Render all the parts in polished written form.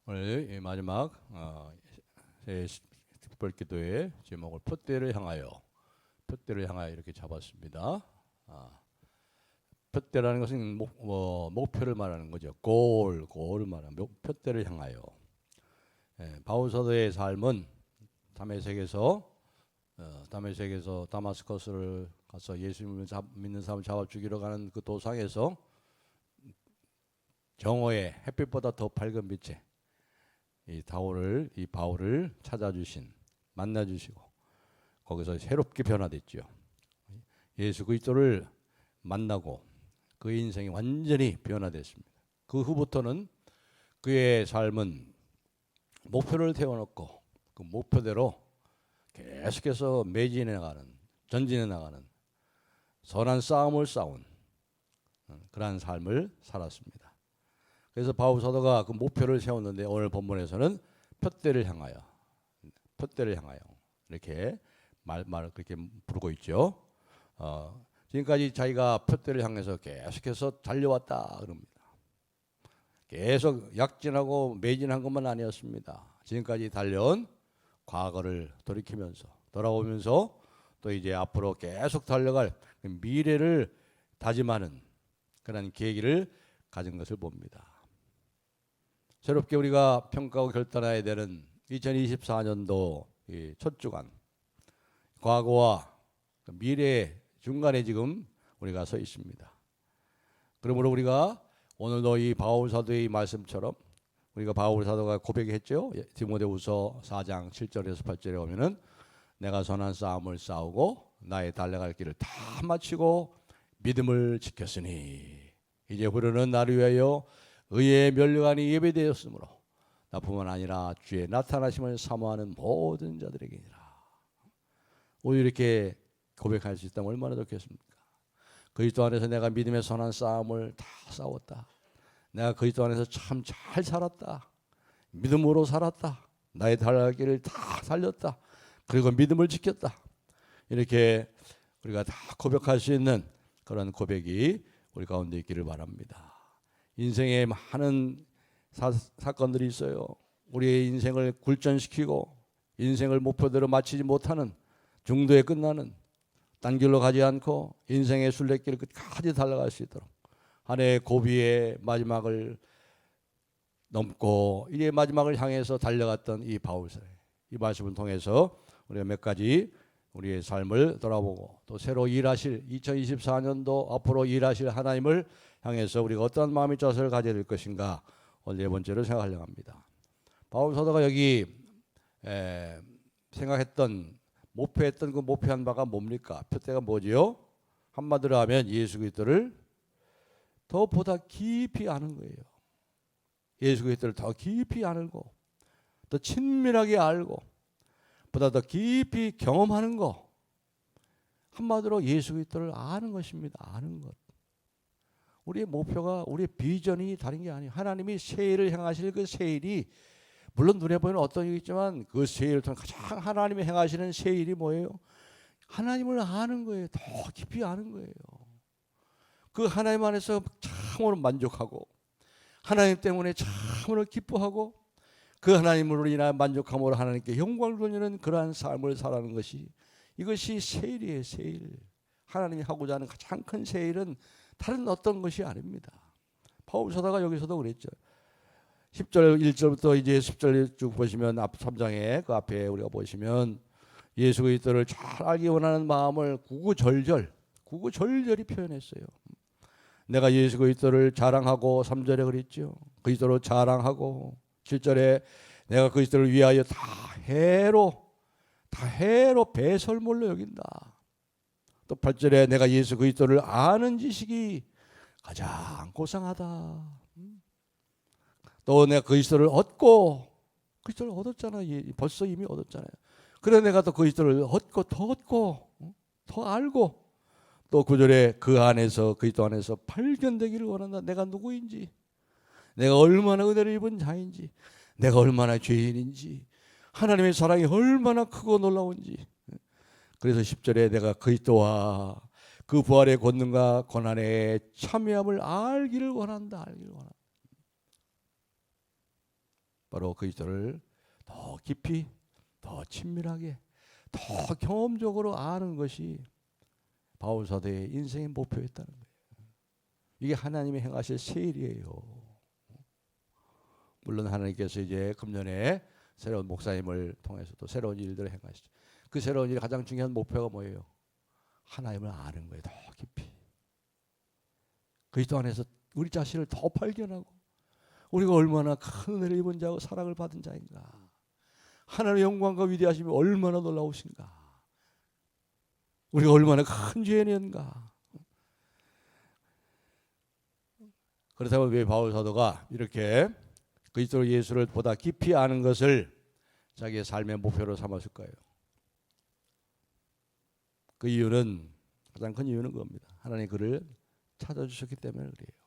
오늘 마지막 제 특별기도의 제목을 표대를 향하여 이렇게 잡았습니다. 표대라는 것은 목표를 말하는 거죠. 골을 말하는 표대를 향하여. 바울 사도의 삶은 다메섹에서 다마스커스를 가서 예수님을 믿는 사람을 잡아 죽이러 가는 그 도상에서 정오에 햇빛보다 더 밝은 빛에 이 바울을 만나주시고 거기서 새롭게 변화됐죠. 예수 그리스도를 만나고 그의 인생이 완전히 변화됐습니다. 그 후부터는 그의 삶은 목표를 세워놓고 그 목표대로 계속해서 전진해 나가는 선한 싸움을 싸운 그러한 삶을 살았습니다. 그래서 바울 사도가 그 목표를 세웠는데 오늘 본문에서는 표대를 향하여 이렇게 그렇게 부르고 있죠. 지금까지 자기가 표대를 향해서 계속해서 달려왔다 그럽니다. 계속 약진하고 매진한 것만 아니었습니다. 지금까지 달려온 과거를 돌아보면서 또 이제 앞으로 계속 달려갈 미래를 다짐하는 그런 계기를 가진 것을 봅니다. 새롭게 우리가 평가하고 결단해야 되는 2024년도 첫 주간, 과거와 미래의 중간에 지금 우리가 서 있습니다. 그러므로 우리가 오늘도 이 바울 사도의 말씀처럼 우리가 바울 사도가 고백했죠. 디모데후서 4장 7절에서 8절에 보면은 내가 선한 싸움을 싸우고 나의 달려갈 길을 다 마치고 믿음을 지켰으니 이제 흐르는 나를 위하여 의의 면류관이 예배되었으므로 나뿐만 아니라 주의 나타나심을 사모하는 모든 자들에게니라. 오늘 이렇게 고백할 수 있다면 얼마나 좋겠습니까? 그리스도 안에서 내가 믿음의 선한 싸움을 다 싸웠다. 내가 그리스도 안에서 참 잘 살았다. 믿음으로 살았다. 나의 달려갈 길을 다 살렸다. 그리고 믿음을 지켰다. 이렇게 우리가 다 고백할 수 있는 그런 고백이 우리 가운데 있기를 바랍니다. 인생에 많은 사건들이 있어요. 우리의 인생을 굴전시키고 인생을 목표대로 마치지 못하는 중도에 끝나는 딴 길로 가지 않고 인생의 순례길 끝까지 달려갈 수 있도록 한 해의 고비의 마지막을 넘고 이제 마지막을 향해서 달려갔던 이 바울서의 이 말씀을 통해서 우리가 몇 가지 우리의 삶을 돌아보고 또 새로 일하실 2024년도 앞으로 일하실 하나님을 향해서 우리가 어떤 마음의 자세를 가져야 될 것인가 오늘 네 번째로 생각하려고 합니다. 바울 사도가 여기 생각했던 목표했던 그 목표한 바가 뭡니까? 표대가 뭐지요? 한마디로 하면 예수 그리스도를 더 보다 깊이 아는 거예요. 예수 그리스도를 더 깊이 알고 더 친밀하게 알고 보다 더 깊이 경험하는 거. 한마디로 예수 그리스도를 아는 것입니다. 아는 것. 우리의 목표가 우리의 비전이 다른 게 아니에요. 하나님이 세일을 행하실 그 세일이 물론 눈에 보이는 어떤 일이 있지만 그 세일을 통해 가장 하나님이 행하시는 세일이 뭐예요? 하나님을 아는 거예요. 더 깊이 아는 거예요. 그 하나님 안에서 참으로 만족하고 하나님 때문에 참으로 기뻐하고 그 하나님으로 인하여 만족함으로 하나님께 영광을 돌리는 그러한 삶을 살아가는 것이 이것이 세일이에요. 세일. 하나님이 하고자 하는 가장 큰 세일은 다른 어떤 것이 아닙니다. 바울 사도가 여기서도 그랬죠. 10절 1절부터 이제 10절 쭉 보시면 앞 3장에 그 앞에 우리가 보시면 예수 그리스도를 잘 알기 원하는 마음을 구구절절히 표현했어요. 내가 예수 그리스도를 자랑하고 3절에 그랬죠. 그리스도로 자랑하고 7절에 내가 그리스도를 위하여 다 해로 배설물로 여긴다. 또 8절에 내가 예수 그리스도를 아는 지식이 가장 고상하다. 또 내가 그리스도를 그리스도를 얻었잖아요. 벌써 이미 얻었잖아요. 그래 내가 또 그리스도를 더 알고 또 9절에 그 안에서 그리스도 안에서 발견되기를 원한다. 내가 누구인지, 내가 얼마나 은혜를 입은 자인지, 내가 얼마나 죄인인지, 하나님의 사랑이 얼마나 크고 놀라운지. 그래서 10절에 내가 그리스도와 그 부활의 권능과 고난의 참여함을 알기를 원한다. 바로 그리스도를 더 깊이, 더 친밀하게, 더 경험적으로 아는 것이 바울 사도의 인생의 목표였다는 거예요. 이게 하나님이 행하실 새 일이에요. 물론 하나님께서 이제 금년에 새로운 목사님을 통해서 또 새로운 일들을 행하시죠. 그 새로운 일의 가장 중요한 목표가 뭐예요? 하나님을 아는 거예요. 더 깊이. 그리스도 안에서 우리 자신을 더 발견하고 우리가 얼마나 큰 은혜를 입은 자고 사랑을 받은 자인가. 하나님의 영광과 위대하심이 얼마나 놀라우신가. 우리가 얼마나 큰 죄인인가. 그렇다면 왜 바울 사도가 이렇게 그리스도 예수를 보다 깊이 아는 것을 자기의 삶의 목표로 삼았을까요? 그 이유는, 가장 큰 이유는 겁니다. 하나님 그를 찾아주셨기 때문에 그래요.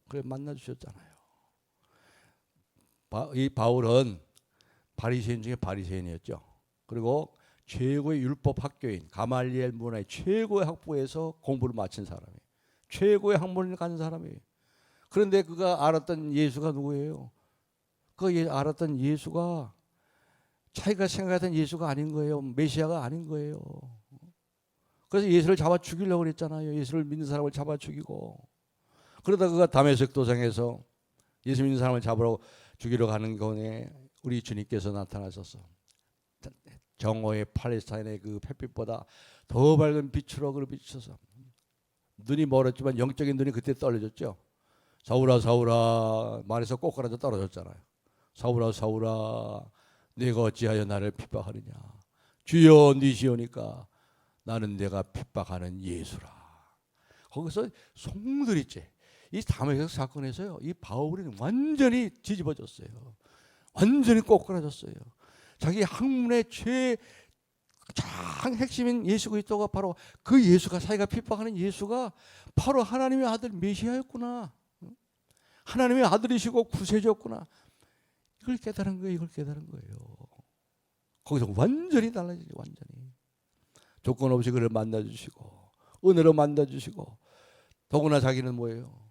그래 만나주셨잖아요. 이 바울은 바리새인 중에 바리새인이었죠. 그리고 최고의 율법 학교인 가말리엘 문화의 최고의 학부에서 공부를 마친 사람이에요. 최고의 학문을 가진 사람이에요. 그런데 그가 알았던 예수가 누구예요? 알았던 예수가 자기가 생각했던 예수가 아닌 거예요. 메시아가 아닌 거예요. 그래서 예수를 잡아 죽이려고 그랬잖아요. 예수를 믿는 사람을 잡아 죽이고. 그러다 그가 다메섹 도상에서 예수 믿는 사람을 잡으러 죽이러 가는 경우에 우리 주님께서 나타나셔서 정오의 팔레스타인의 그 햇빛보다 더 밝은 빛으로 그를 비춰서, 눈이 멀었지만 영적인 눈이 그때 떨어졌죠. 사울아 사울아 말에서 꼬꾸라져 떨어졌잖아요. 사울아 사울아 네가 어찌하여 나를 핍박하느냐. 주여 니시오니까 나는 내가 핍박하는 예수라. 거기서 송두리째 이 다메섹 사건에서요, 이 바울이 완전히 뒤집어졌어요. 완전히 꼬꾸라졌어요. 자기 학문의 가장 핵심인 예수 그리스도가 바로 그 예수가, 자기가 핍박하는 예수가 바로 하나님의 아들 메시아였구나. 하나님의 아들이시고 구세주였구나. 이걸 깨달은 거예요. 이걸 깨달은 거예요. 거기서 완전히 달라지죠. 완전히. 조건 없이 그를 만나주시고 은혜로 만나주시고, 더구나 자기는 뭐예요?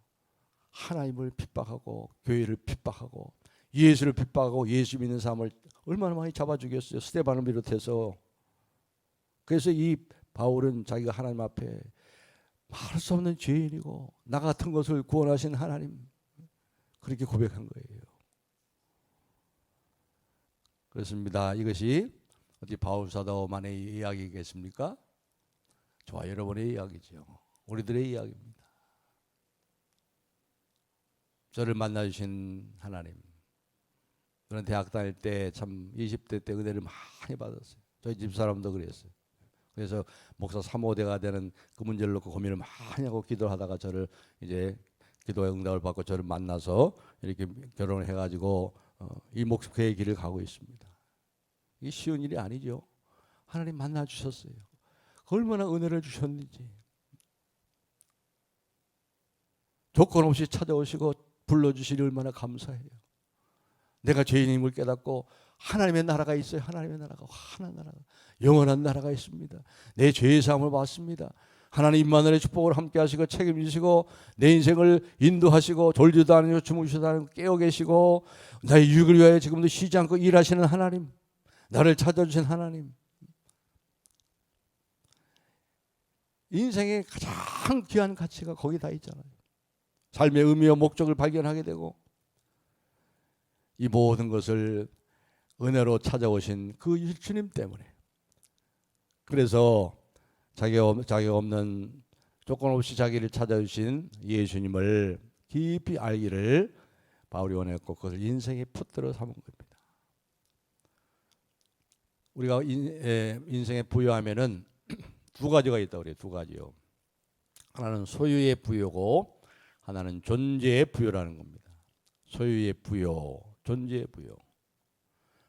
하나님을 핍박하고 교회를 핍박하고 예수를 핍박하고 예수 믿는 사람을 얼마나 많이 잡아 죽였어요. 스데반을 비롯해서. 그래서 이 바울은 자기가 하나님 앞에 말할 수 없는 죄인이고 나 같은 것을 구원하신 하나님, 그렇게 고백한 거예요. 그렇습니다. 이것이 어디 바울 사도만의 이야기겠습니까? 저와 여러분의 이야기죠. 우리들의 이야기입니다. 저를 만나주신 하나님. 저는 대학 다닐 때 참 20대 때 은혜를 많이 받았어요. 저희 집사람도 그랬어요. 그래서 목사 3호대가 되는 그 문제를 놓고 고민을 많이 하고 기도하다가 저를 이제 기도의 응답을 받고 저를 만나서 이렇게 결혼을 해가지고 이 목회의 길을 가고 있습니다. 이게 쉬운 일이 아니죠. 하나님 만나 주셨어요. 얼마나 은혜를 주셨는지. 조건 없이 찾아오시고 불러주시니 얼마나 감사해요. 내가 죄인임을 깨닫고 하나님의 나라가 있어요. 하나님의 나라가, 하나님 나라가, 영원한 나라가 있습니다. 내 죄의 사함을 받습니다. 하나님 임마누엘의 축복을 함께 하시고 책임지시고 내 인생을 인도하시고 졸지도 않으시고 주무시지도 않고 깨어 계시고 나의 유익을 위하여 지금도 쉬지 않고 일하시는 하나님, 나를 찾아주신 하나님. 인생의 가장 귀한 가치가 거기 다 있잖아요. 삶의 의미와 목적을 발견하게 되고 이 모든 것을 은혜로 찾아오신 그 주님 때문에, 그래서 자기가 없는 조건 없이 자기를 찾아주신 예수님을 깊이 알기를 바울이 원했고 그것을 인생의 풋대로 삼은 겁니다. 우리가 인생의 부여하면은 두 가지가 있다고 그래요. 두 가지요. 하나는 소유의 부여고 하나는 존재의 부여라는 겁니다. 소유의 부여, 존재의 부여.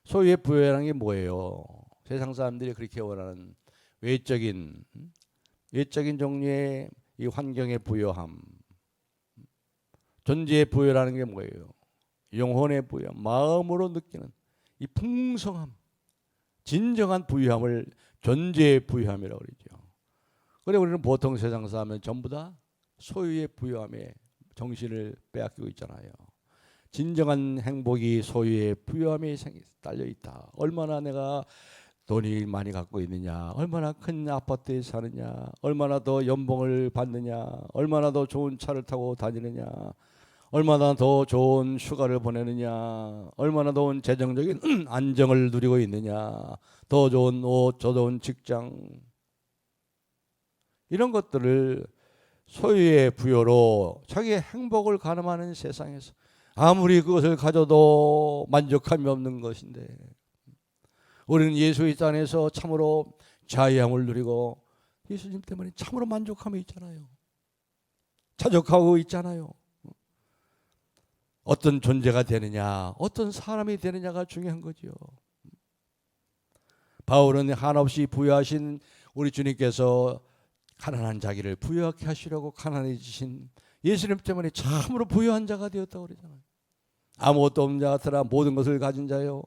소유의 부여라는 게 뭐예요? 세상 사람들이 그렇게 원하는 외적인 종류의 이 환경의 부여함. 존재의 부여라는 게 뭐예요? 영혼의 부여, 마음으로 느끼는 이 풍성함, 진정한 부유함을 존재의 부유함이라고 그러죠. 그런데 우리는 보통 세상 사람은 전부 다 소유의 부유함에 정신을 빼앗기고 있잖아요. 진정한 행복이 소유의 부유함에 딸려 있다. 얼마나 내가 돈이 많이 갖고 있느냐, 얼마나 큰 아파트에 사느냐, 얼마나 더 연봉을 받느냐, 얼마나 더 좋은 차를 타고 다니느냐, 얼마나 더 좋은 휴가를 보내느냐, 얼마나 더 좋은 재정적인 안정을 누리고 있느냐, 더 좋은 옷, 더 좋은 직장, 이런 것들을 소유의 부여로 자기의 행복을 가늠하는 세상에서 아무리 그것을 가져도 만족함이 없는 것인데, 우리는 예수의 안에서 참으로 자유함을 누리고 예수님 때문에 참으로 만족함이 있잖아요. 자족하고 있잖아요. 어떤 존재가 되느냐, 어떤 사람이 되느냐가 중요한 거죠. 바울은 한없이 부유하신 우리 주님께서 가난한 자기를 부유하게 하시려고 가난해지신 예수님 때문에 참으로 부유한 자가 되었다고 그러잖아요. 아무것도 없는 자 같으나 모든 것을 가진 자요,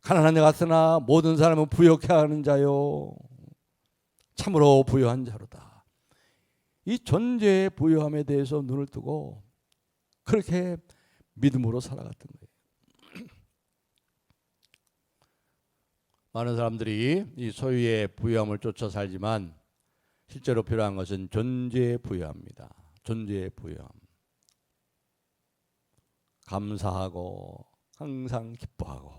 가난한 자 같으나 모든 사람은 부유케 하는 자요, 참으로 부유한 자로다. 이 존재의 부유함에 대해서 눈을 뜨고 그렇게 믿음으로 살아갔던 거예요. 많은 사람들이 이 소유의 부유함을 쫓아 살지만 실제로 필요한 것은 존재의 부유함입니다. 존재의 부유함. 감사하고 항상 기뻐하고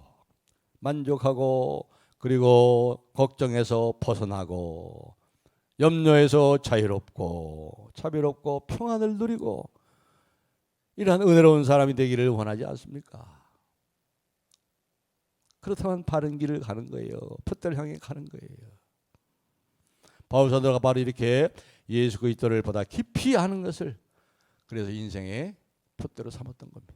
만족하고, 그리고 걱정에서 벗어나고 염려에서 자유롭고 자비롭고 평안을 누리고, 이러한 은혜로운 사람이 되기를 원하지 않습니까? 그렇다면 바른 길을 가는 거예요. 푯대를 향해 가는 거예요. 바울 사도가 바로 이렇게 예수 그리스도를 보다 깊이 아는 것을 그래서 인생의 푯대로 삼았던 겁니다.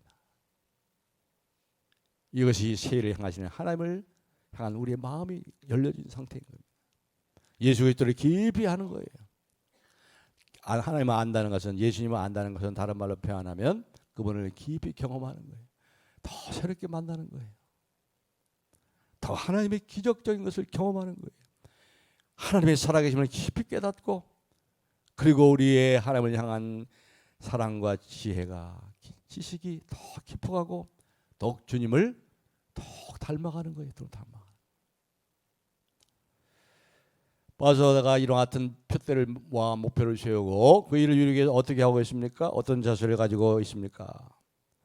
이것이 세를 향하시는 하나님을 향한 우리의 마음이 열려진 상태인 겁니다. 예수 그리스도를 깊이 아는 거예요. 하나님을 안다는 것은, 예수님을 안다는 것은 다른 말로 표현하면 그분을 깊이 경험하는 거예요. 더 새롭게 만나는 거예요. 더 하나님의 기적적인 것을 경험하는 거예요. 하나님의 살아계심을 깊이 깨닫고, 그리고 우리의 하나님을 향한 사랑과 지혜가, 지식이 더 깊어가고 더욱 주님을 더욱 닮아가는 거예요. 더 닮아가는. 바울사도가 이런 같은 표대를 모아 목표를 세우고 그 일을 이루기 위해서 어떻게 하고 있습니까? 어떤 자세를 가지고 있습니까?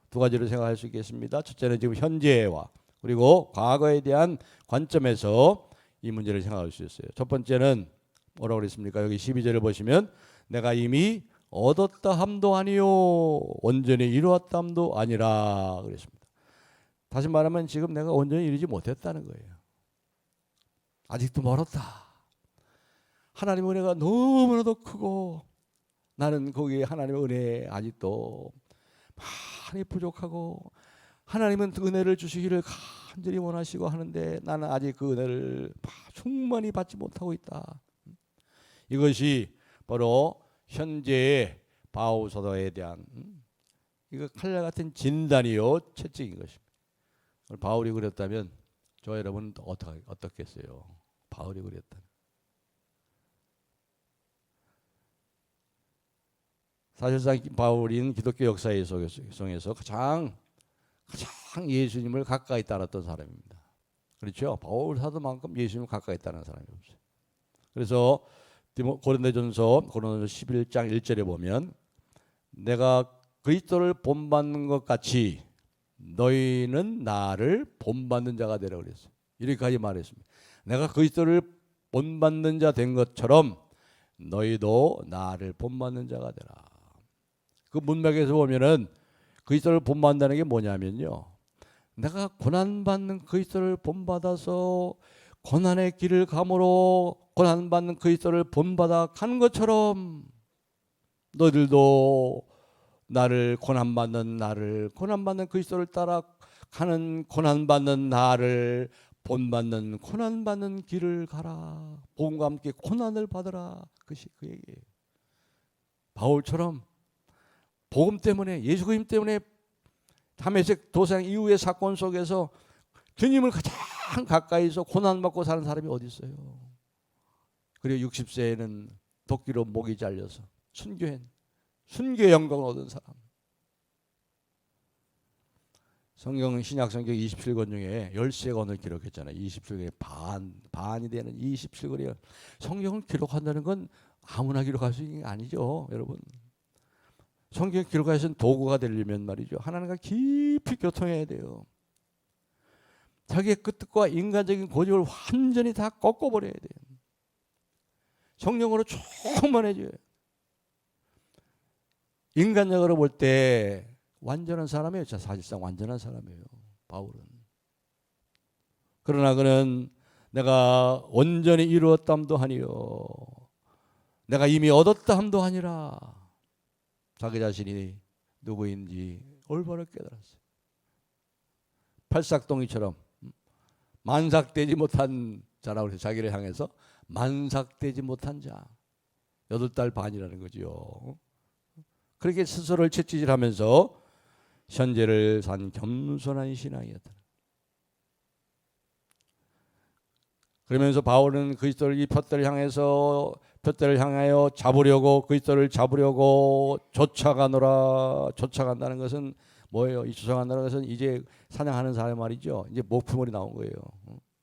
두 가지로 생각할 수 있겠습니다. 첫째는 지금 현재와 그리고 과거에 대한 관점에서 이 문제를 생각할 수 있어요. 첫 번째는 뭐라고 그랬습니까? 여기 12절을 보시면 내가 이미 얻었다 함도 아니요 온전히 이루었다 함도 아니라 그랬습니다. 다시 말하면 지금 내가 온전히 이루지 못했다는 거예요. 아직도 멀었다. 하나님의 은혜가 너무나도 크고 나는 거기에 하나님의 은혜에 아직도 많이 부족하고, 하나님은 그 은혜를 주시기를 간절히 원하시고 하는데 나는 아직 그 은혜를 충분히 받지 못하고 있다. 이것이 바로 현재의 바울 사도에 대한 이거 칼날 같은 진단이요 채찍인 것입니다. 바울이 그랬다면 저 여러분은 어떻겠어요? 바울이 그랬다면. 사실상 바울인 기독교 역사의 속에서 가장 예수님을 가까이 따랐던 사람입니다. 그렇죠? 바울 사도만큼 예수님을 가까이 따르는 사람이 없어요. 그래서 고린도전서 11장 1절에 보면 내가 그리스도를 본받는 것 같이 너희는 나를 본받는 자가 되라 그랬어요. 이렇게까지 말했습니다. 내가 그리스도를 본받는 자 된 것처럼 너희도 나를 본받는 자가 되라. 그 문맥에서 보면은 그리스도를 본받는다는 게 뭐냐면요, 내가 고난받는 그리스도를 본받아서 고난의 길을 감으로 고난받는 그리스도를 본받아 가는 것처럼 너희들도 나를 고난받는 그리스도를 따라가는 고난받는 나를 본받는 고난받는 길을 가라. 복음과 함께 고난을 받으라. 그것이 그 얘기예요. 바울처럼 복음 때문에, 예수 그리스도 때문에 다메섹 도상 이후의 사건 속에서 주님을 가장 가까이서 고난받고 사는 사람이 어디 있어요? 그리고 60세에는 도끼로 목이 잘려서 순교의 영광을 얻은 사람. 성경 신약 성경 27권 중에 13권을 기록했잖아요. 27권의 반이 되는 27권이요. 성경을 기록한다는 건 아무나 기록할 수 있는 게 아니죠, 여러분. 성경 기록하신 도구가 되려면 말이죠. 하나님과 깊이 교통해야 돼요. 자기의 끝과 인간적인 고집을 완전히 다 꺾어버려야 돼요. 성령으로 충만해져요. 인간적으로 볼 때 완전한 사람이에요. 사실상 완전한 사람이에요, 바울은. 그러나 그는 내가 온전히 이루었담도 하니요 내가 이미 얻었다 함도 아니라 자기 자신이 누구인지 올바로 깨달았어요. 팔싹동이처럼 만삭되지 못한 자라고 해서 자기를 향해서 만삭되지 못한 자, 8달 반이라는 거죠. 그렇게 스스로를 채찍질하면서 현재를 산 겸손한 신앙이었다. 그러면서 바울은 그리스도를 이 푯대를 향하여 잡으려고 그리스도를 잡으려고 쫓아간다는 것은 뭐예요? 이 쫓아간다는 것은 이제 사냥하는 사람 말이죠. 이제 목표물이 나온 거예요.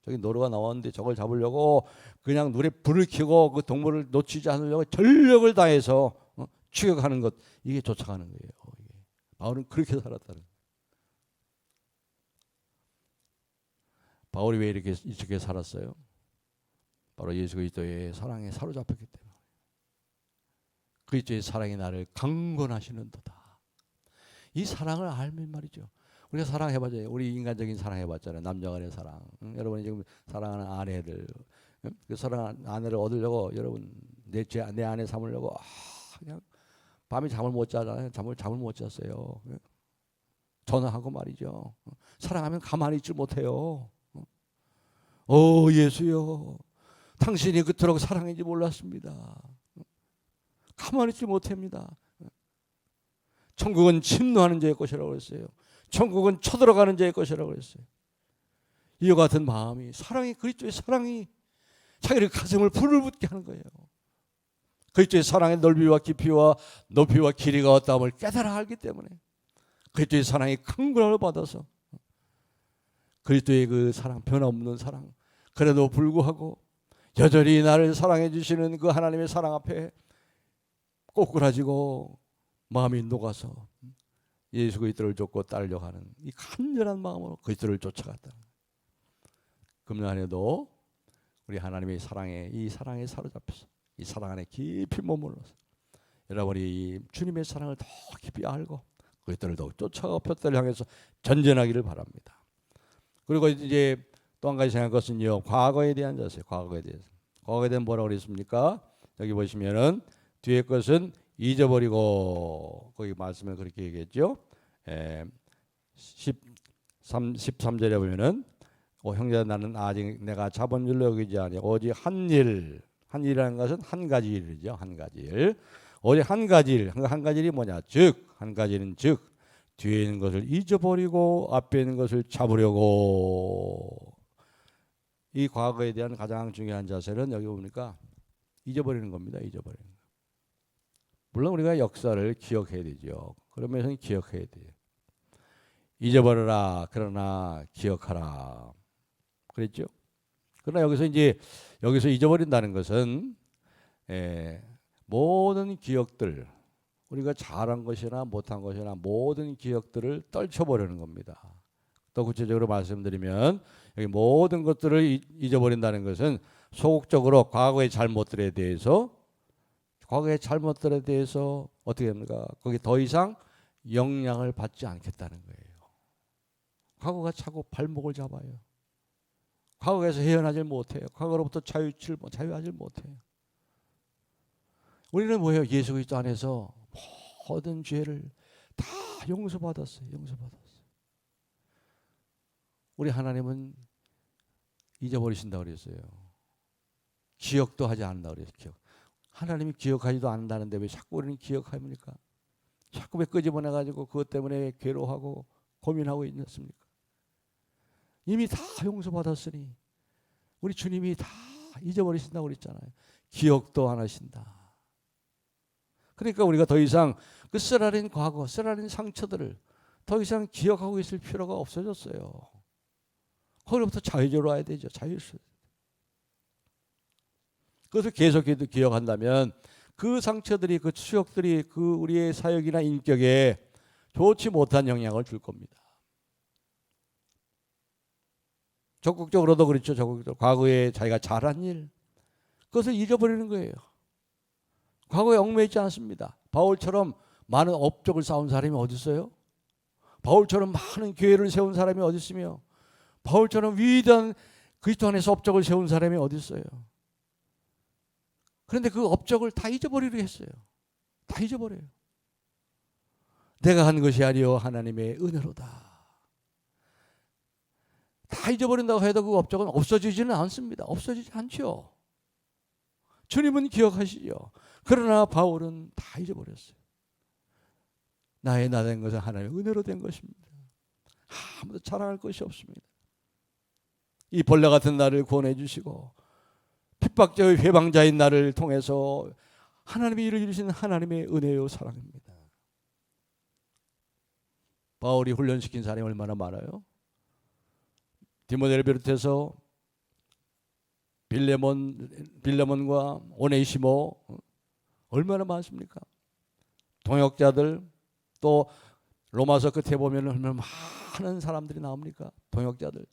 저기 노루가 나왔는데 저걸 잡으려고 그냥 눈에 불을 켜고 그 동물을 놓치지 않으려고 전력을 다해서 추격하는 것, 이게 쫓아가는 거예요. 바울은 그렇게 살았다는 거예요. 바울이 왜 이렇게 살았어요? 바로 예수 그리스도의 사랑에 사로잡혔기 때문에. 그리스도의 사랑이 나를 강권하시는도다. 이 사랑을 알면 말이죠. 우리가 사랑해봤잖아요. 우리 인간적인 사랑해봤잖아요. 남녀 간의 사랑. 여러분이 지금 사랑하는 아내들, 그 사랑하는 아내를 얻으려고 여러분 내 아내 삼으려고 그냥 밤에 잠을 못 자잖아요. 잠을 못 잤어요. 전화하고 말이죠. 사랑하면 가만히 있질 못해요. 예수요, 당신이 그토록 사랑인지 몰랐습니다. 가만히 있지 못합니다. 천국은 침노하는 자의 것이라고 했어요. 천국은 쳐들어가는 자의 것이라고 했어요. 이와 같은 마음이, 사랑이, 그리스도의 사랑이 자기의 가슴을 불을 붙게 하는 거예요. 그리스도의 사랑의 넓이와 깊이와 높이와 길이가 어떠함을 깨달아 알기 때문에, 그리스도의 사랑이 강권함을 받아서, 그리스도의 그 사랑, 변함없는 사랑, 그래도 불구하고 여전히 나를 사랑해 주시는 그 하나님의 사랑 앞에 꼬꾸라지고 마음이 녹아서 예수 그리스도를 쫓고 따르려고 하는 이 간절한 마음으로 그리스도를 쫓아갔다. 금년 안에도 우리 하나님의 사랑에, 이 사랑에 사로잡혀서 이 사랑 안에 깊이 머물러서 여러분이 주님의 사랑을 더 깊이 알고 그리스도를 더욱 쫓아가 푯대를 향해서 전진하기를 바랍니다. 그리고 이제 또 한 가지 생각할 것은요, 과거에 대한 자세. 과거에 대한 뭐라고 그랬습니까? 여기 보시면은 뒤에 것은 잊어버리고, 거기 말씀을 그렇게 얘기했죠. 13절에 보면은 형제야, 나는 아직 내가 잡은 줄로 여기지 아니 오직 한일이라는 것은 한 가지 일이죠. 한 가지 일. 오직 한 가지 일이 뭐냐? 한 가지는 뒤에 있는 것을 잊어버리고 앞에 있는 것을 잡으려고. 이 과거에 대한 가장 중요한 자세는 여기 보니까 잊어버리는 겁니다. 잊어버리는 거. 물론 우리가 역사를 기억해야 되죠. 그러면서 기억해야 돼요. 잊어버려라, 그러나 기억하라. 그랬죠? 그러나 여기서 잊어버린다는 것은 모든 기억들, 우리가 잘한 것이나 못한 것이나 모든 기억들을 떨쳐버리는 겁니다. 더 구체적으로 말씀드리면 여기 모든 것들을 잊어버린다는 것은 소극적으로 과거의 잘못들에 대해서 어떻게 합니까? 거기 더 이상 영향을 받지 않겠다는 거예요. 과거가 자꾸 발목을 잡아요. 과거에서 헤어나질 못해요. 과거로부터 자유하지 못해요. 우리는 뭐예요? 예수 그리스도 안에서 모든 죄를 다 용서받았어요. 우리 하나님은 잊어버리신다고 그랬어요. 기억도 하지 않는다고 그랬어요. 하나님이 기억하지도 않는다는데 왜 자꾸 우리는 기억합니까? 자꾸 왜 끄집어내가지고 그것 때문에 괴로워하고 고민하고 있습니까? 이미 다 용서받았으니 우리 주님이 다 잊어버리신다고 그랬잖아요. 기억도 안 하신다. 그러니까 우리가 더 이상 그 쓰라린 과거, 쓰라린 상처들을 더 이상 기억하고 있을 필요가 없어졌어요. 거기로부터 자유적으로 와야 되죠. 자유스러워. 그것을 계속해서 기억한다면 그 상처들이, 그 추억들이 그 우리의 사역이나 인격에 좋지 못한 영향을 줄 겁니다. 적극적으로도 그렇죠. 적극적으로 과거에 자기가 잘한 일, 그것을 잊어버리는 거예요. 과거에 얽매이지 않습니다. 바울처럼 많은 업적을 쌓은 사람이 어디 있어요? 바울처럼 많은 교회를 세운 사람이 어디 있으며, 바울처럼 위대한 그리스도 안에서 업적을 세운 사람이 어디 있어요? 그런데 그 업적을 다 잊어버리려 했어요. 다 잊어버려요. 내가 한 것이 아니요 하나님의 은혜로다. 다 잊어버린다고 해도 그 업적은 없어지지는 않습니다. 없어지지 않죠. 주님은 기억하시죠. 그러나 바울은 다 잊어버렸어요. 나의 나 된 것은 하나님의 은혜로 된 것입니다. 아무도 자랑할 것이 없습니다. 이 벌레 같은 나를 구원해 주시고 핍박자의 회방자인 나를 통해서 하나님이 이루신 하나님의 은혜요 사랑입니다. 바울이 훈련시킨 사람이 얼마나 많아요? 디모데를 비롯해서 빌레몬과 오네시모 얼마나 많습니까? 동역자들, 또 로마서 끝에 보면 얼마나 많은 사람들이 나옵니까? 동역자들.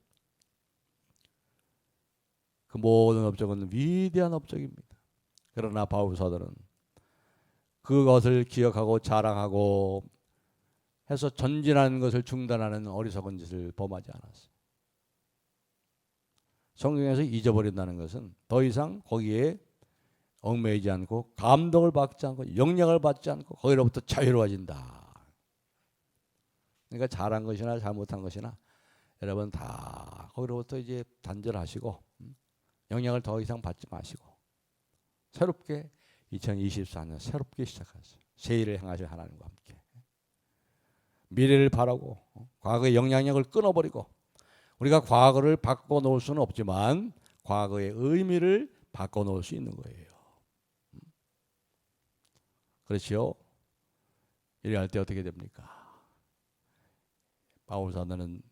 그 모든 업적은 위대한 업적입니다. 그러나 바울 사도는 그것을 기억하고 자랑하고 해서 전진하는 것을 중단하는 어리석은 짓을 범하지 않았어요. 성경에서 잊어버린다는 것은 더 이상 거기에 얽매이지 않고 감동을 받지 않고 영향을 받지 않고 거기로부터 자유로워진다. 그러니까 잘한 것이나 잘못한 것이나 여러분 다 거기로부터 이제 단절하시고 영향을 더 이상 받지 마시고 새롭게 2024년 새롭게 시작하세요. 새 일을 행하실 하나님과 함께 미래를 바라고 과거의 영향력을 끊어버리고, 우리가 과거를 바꿔놓을 수는 없지만 과거의 의미를 바꿔놓을 수 있는 거예요. 그렇죠? 이래 할 때 어떻게 됩니까? 바울 사도는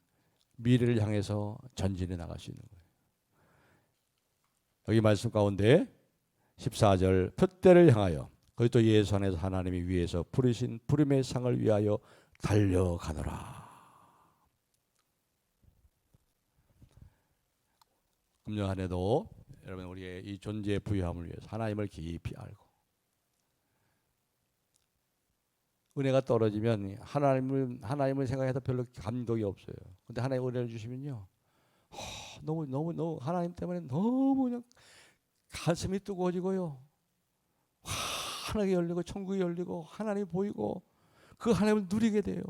미래를 향해서 전진해 나갈 수 있는 거예요. 여기 말씀 가운데 14절 표대를 향하여 그리스도 예수 안에서 하나님이 위에서 부르신 부름의 상을 위하여 달려가노라. 금년 한 해도 여러분 우리의 이 존재의 부유함을 위해서 하나님을 깊이 알고, 은혜가 떨어지면 하나님을 생각해서 별로 감동이 없어요. 근데 하나님 은혜를 주시면요, 너무 하나님 때문에 너무 그냥 가슴이 뜨거워지고요, 환하게 열리고 천국이 열리고 하나님이 보이고 그 하나님을 누리게 돼요.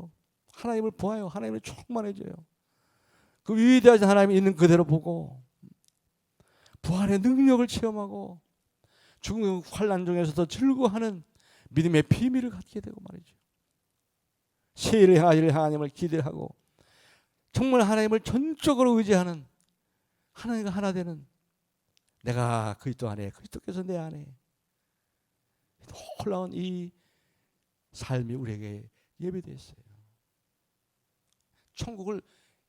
하나님을 보아요. 하나님을 충만해져요. 그 위대하신 하나님이 있는 그대로 보고 부활의 능력을 체험하고 죽음 환난 중에서도 즐거워하는 믿음의 비밀을 갖게 되고 말이죠. 새해를 향하실 하나님을 기대하고 정말 하나님을 전적으로 의지하는, 하나님과 하나 되는, 내가 그리스도 안에, 그리스도께서 내 안에, 놀라운 이 삶이 우리에게 예배되어 있어요. 천국을,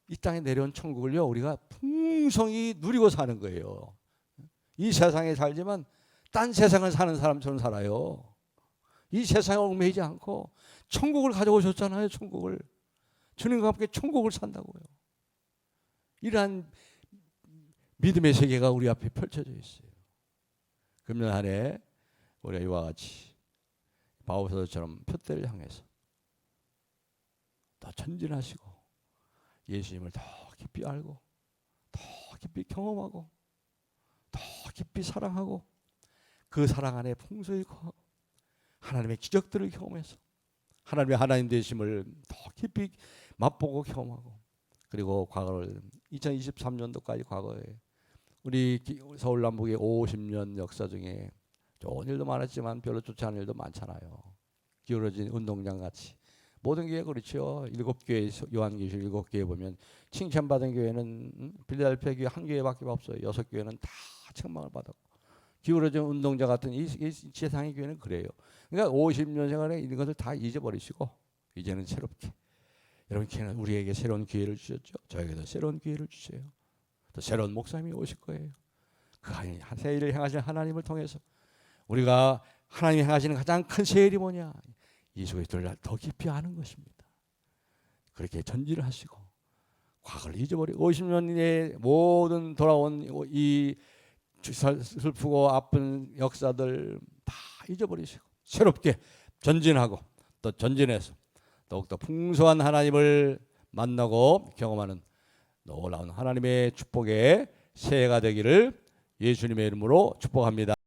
이 땅에 내려온 천국을요 우리가 풍성히 누리고 사는 거예요. 이 세상에 살지만 딴 세상을 사는 사람처럼 살아요. 이 세상에 얽매이지 않고 천국을 가져오셨잖아요. 천국을, 주님과 함께 천국을 산다고요. 이러한 믿음의 세계가 우리 앞에 펼쳐져 있어요. 금년 한 해 우리가 이와 같이 바울사도처럼 표대를 향해서 더 전진하시고 예수님을 더 깊이 알고 더 깊이 경험하고 더 깊이 사랑하고 그 사랑 안에 풍성히 거하고 하나님의 기적들을 경험해서 하나님의 하나님 되심을 더 깊이 맛보고 경험하고, 그리고 과거를 2023년도까지 과거에 우리 서울 남북의 50년 역사 중에 좋은 일도 많았지만 별로 좋지 않은 일도 많잖아요. 기울어진 운동장 같이 모든 교회 그렇죠. 7교회 요한계시록 7교회 보면 칭찬받은 교회는 빌라델피아 교회 한 교회밖에 없어요. 6교회는 다 책망을 받았고, 기울어진 운동장 같은 이 세상의 교회는 그래요. 그러니까 50년 생활에 있는 것을 다 잊어버리시고 이제는 새롭게 여러분 우리에게 새로운 기회를 주셨죠. 저에게도 새로운 기회를 주세요. 또 새로운 목사님이 오실 거예요. 그 새 일을 행하시는 하나님을 통해서 우리가 하나님이 행하시는 가장 큰 새 일이 뭐냐? 예수 그리스도를 더 깊이 아는 것입니다. 그렇게 전진을 하시고 과거를 잊어버리고 50년의 모든 돌아온 이 슬프고 아픈 역사들 다 잊어버리시고 새롭게 전진하고 또 전진해서 더욱더 풍성한 하나님을 만나고 경험하는 놀라운 하나님의 축복의 새해가 되기를 예수님의 이름으로 축복합니다.